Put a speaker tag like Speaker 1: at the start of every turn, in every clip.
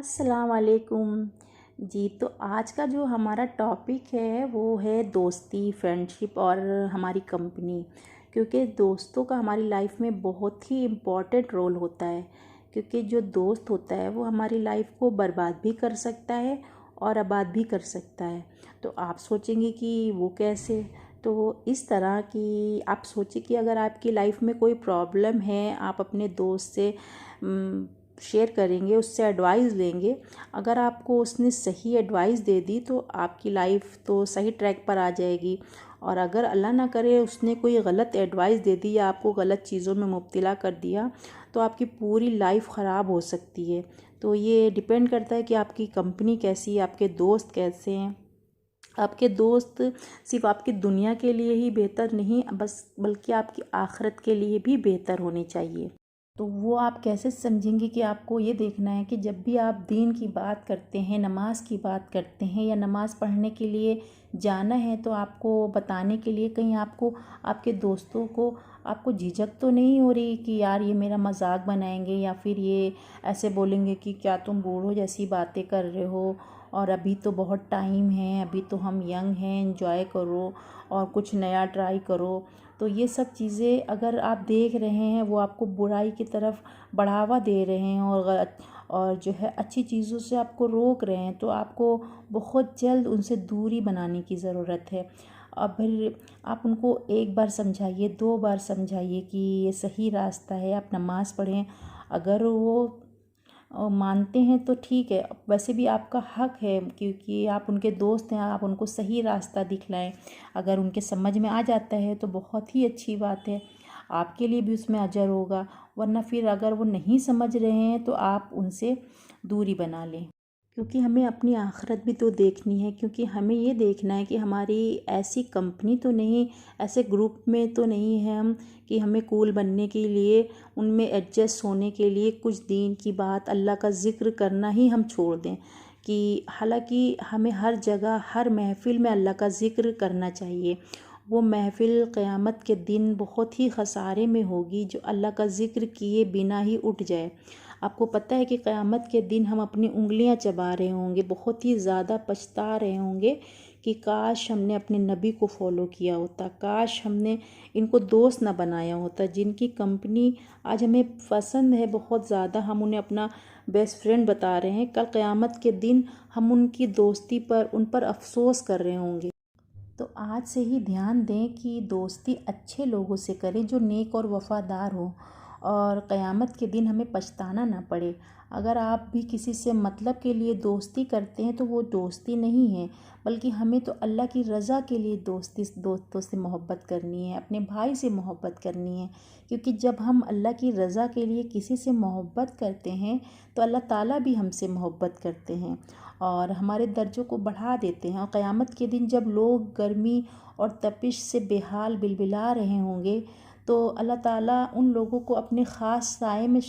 Speaker 1: अस्सलाम वालेकुम। जी, तो आज का जो हमारा टॉपिक है वो है दोस्ती, फ्रेंडशिप और हमारी कंपनी। क्योंकि दोस्तों का हमारी लाइफ में बहुत ही इम्पोर्टेंट रोल होता है। क्योंकि जो दोस्त होता है वो हमारी लाइफ को बर्बाद भी कर सकता है और आबाद भी कर सकता है। तो आप सोचेंगे कि वो कैसे? तो इस तरह कि आप सोचिए कि अगर आपकी लाइफ में कोई प्रॉब्लम है, आप अपने दोस्त से शेयर करेंगे, उससे एडवाइस लेंगे। अगर आपको उसने सही एडवाइस दे दी तो आपकी लाइफ तो सही ट्रैक पर आ जाएगी। और अगर अल्लाह ना करे उसने कोई गलत एडवाइस दे दी या आपको गलत चीज़ों में मुब्तला कर दिया तो आपकी पूरी लाइफ ख़राब हो सकती है। तो ये डिपेंड करता है कि आपकी कंपनी कैसी है, आपके दोस्त कैसे हैं। आपके दोस्त सिर्फ आपकी दुनिया के लिए ही बेहतर नहीं बस बल्कि आपकी आखिरत के लिए भी बेहतर होने चाहिए। तो वो आप कैसे समझेंगे कि आपको ये देखना है कि जब भी आप दीन की बात करते हैं, नमाज की बात करते हैं या नमाज़ पढ़ने के लिए जाना है तो आपको बताने के लिए कहीं आपको आपके दोस्तों को आपको झिझक तो नहीं हो रही कि यार ये मेरा मजाक बनाएंगे या फिर ये ऐसे बोलेंगे कि क्या तुम बूढ़ों जैसी बातें कर रहे हो और अभी तो बहुत टाइम है, अभी तो हम यंग हैं, एंजॉय करो और कुछ नया ट्राई करो। तो ये सब चीज़ें अगर आप देख रहे हैं वो आपको बुराई की तरफ बढ़ावा दे रहे हैं और गलत और जो है अच्छी चीज़ों से आपको रोक रहे हैं तो आपको बहुत जल्द उनसे दूरी बनाने की ज़रूरत है। अब फिर आप उनको एक बार समझाइए, दो बार समझाइए कि ये सही रास्ता है, आप नमाज़ पढ़ें। अगर वो मानते हैं तो ठीक है, वैसे भी आपका हक है क्योंकि आप उनके दोस्त हैं, आप उनको सही रास्ता दिखलाएं। अगर उनके समझ में आ जाता है तो बहुत ही अच्छी बात है, आपके लिए भी उसमें अजर होगा। वरना फिर अगर वो नहीं समझ रहे हैं तो आप उनसे दूरी बना लें। क्योंकि हमें अपनी आखिरत भी तो देखनी है, क्योंकि हमें ये देखना है कि हमारी ऐसी कंपनी तो नहीं, ऐसे ग्रुप में तो नहीं है हम कि हमें कूल बनने के लिए उनमें एडजस्ट होने के लिए कुछ दीन की बात, अल्लाह का ज़िक्र करना ही हम छोड़ दें। कि हालांकि हमें हर जगह हर महफ़िल में अल्लाह का ज़िक्र करना चाहिए। वो महफ़िल क़यामत के दिन बहुत ही ख़सारे में होगी जो अल्लाह का ज़िक्र किए बिना ही उठ जाए। आपको पता है कि क़यामत के दिन हम अपनी उँगलियां चबा रहे होंगे, बहुत ही ज़्यादा पछता रहे होंगे कि काश हमने अपने नबी को फॉलो किया होता, काश हमने इनको दोस्त ना बनाया होता। जिनकी कंपनी आज हमें पसंद है बहुत ज़्यादा, हम उन्हें अपना बेस्ट फ्रेंड बता रहे हैं, कल क़यामत के दिन हम उनकी दोस्ती पर उन पर अफसोस कर रहे होंगे। तो आज से ही ध्यान दें कि दोस्ती अच्छे लोगों से करें जो नेक और वफ़ादार हो और क़यामत के दिन हमें पछताना ना पड़े। अगर आप भी किसी से मतलब के लिए दोस्ती करते हैं तो वो दोस्ती नहीं है, बल्कि हमें तो अल्लाह की रज़ा के लिए दोस्तों से मोहब्बत करनी है, अपने भाई से मोहब्बत करनी है। क्योंकि जब हम अल्लाह की रज़ा के लिए किसी से मोहब्बत करते हैं तो अल्लाह ताला भी हमसे मोहब्बत करते हैं और हमारे दर्जों को बढ़ा देते हैं। और क़यामत के दिन जब लोग गर्मी और तपिश से बेहाल बिलबिला रहे होंगे तो अल्लाह ताला उन लोगों को अपने ख़ास साए में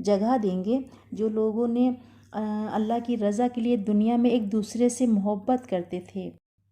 Speaker 1: जगह देंगे जो लोगों ने अल्लाह की रज़ा के लिए दुनिया में एक दूसरे से मोहब्बत करते थे।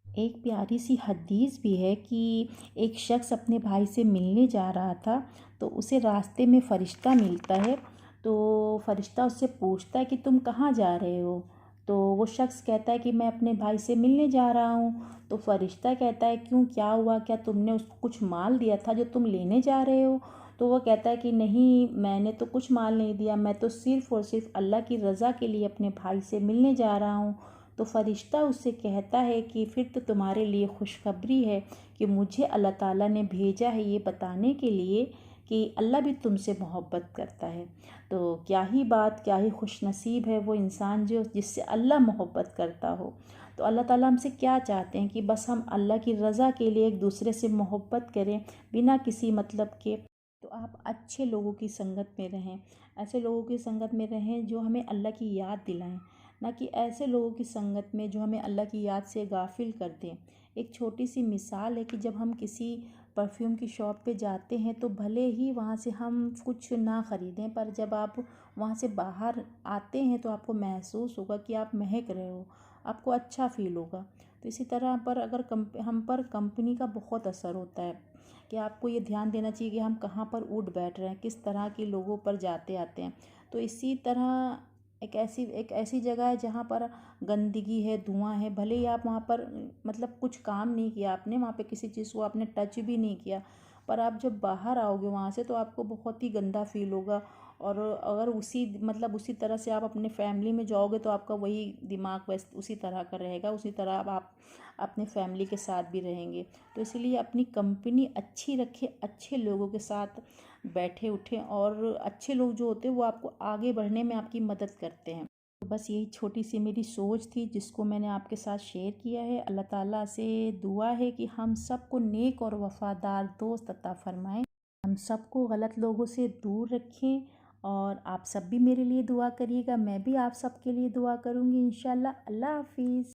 Speaker 1: एक प्यारी सी हदीस भी है कि एक शख्स अपने भाई से मिलने जा रहा था तो उसे रास्ते में फ़रिश्ता मिलता है। तो फ़रिश्ता उससे पूछता है कि तुम कहाँ जा रहे हो? तो वो शख्स कहता है कि मैं अपने भाई से मिलने जा रहा हूँ। तो फ़रिश्ता कहता है क्यों, क्या हुआ, क्या तुमने उसको कुछ माल दिया था जो तुम लेने जा रहे हो? तो वो कहता है कि नहीं, मैंने तो कुछ माल नहीं दिया, मैं तो सिर्फ़ और सिर्फ अल्लाह की रज़ा के लिए अपने भाई से मिलने जा रहा हूँ। तो फ़रिश्ता उससे कहता है कि फिर तो तुम्हारे लिए खुशखबरी है कि मुझे अल्लाह ताला ने भेजा है ये बताने के लिए कि अल्लाह भी तुमसे मोहब्बत करता है। तो क्या ही बात, क्या ही खुशनसीब है वो इंसान जो जिससे अल्लाह मोहब्बत करता हो। तो अल्लाह ताला हमसे क्या चाहते हैं कि बस हम अल्लाह की रज़ा के लिए एक दूसरे से मोहब्बत करें बिना किसी मतलब के। तो आप अच्छे लोगों की संगत में रहें, ऐसे लोगों की संगत में रहें जो हमें अल्लाह की याद दिलाएं, ना कि ऐसे लोगों की संगत में जो हमें अल्लाह की याद से गाफिल कर दें। एक छोटी सी मिसाल है कि जब हम किसी परफ्यूम की शॉप पे जाते हैं तो भले ही वहाँ से हम कुछ ना ख़रीदें, पर जब आप वहाँ से बाहर आते हैं तो आपको महसूस होगा कि आप महक रहे हो, आपको अच्छा फ़ील होगा। तो इसी तरह पर अगर हम पर कंपनी का बहुत असर होता है कि आपको ये ध्यान देना चाहिए कि हम कहाँ पर उठ बैठ रहे हैं, किस तरह के लोगों पर जाते आते हैं। तो इसी तरह एक ऐसी जगह है जहाँ पर गंदगी है, धुआं है, भले ही आप वहाँ पर मतलब कुछ काम नहीं किया आपने, वहाँ पे किसी चीज़ को आपने टच भी नहीं किया, पर आप जब बाहर आओगे वहाँ से तो आपको बहुत ही गंदा फील होगा। और अगर उसी तरह से आप अपने फैमिली में जाओगे तो आपका वही दिमाग उसी तरह का रहेगा, उसी तरह अब आप अपने फैमिली के साथ भी रहेंगे। तो इसलिए अपनी कंपनी अच्छी रखें, अच्छे लोगों के साथ बैठे उठें, और अच्छे लोग जो होते हैं वो आपको आगे बढ़ने में आपकी मदद करते हैं। तो बस यही छोटी सी मेरी सोच थी जिसको मैंने आपके साथ शेयर किया है। अल्लाह ताला से दुआ है कि हम सबको नेक और वफ़ादार दोस्त अता फ़रमाएँ, हम सबको गलत लोगों से दूर रखें। और आप सब भी मेरे लिए दुआ करिएगा, मैं भी आप सबके लिए दुआ करूँगी इंशाल्लाह। अल्लाह हाफ़िज़।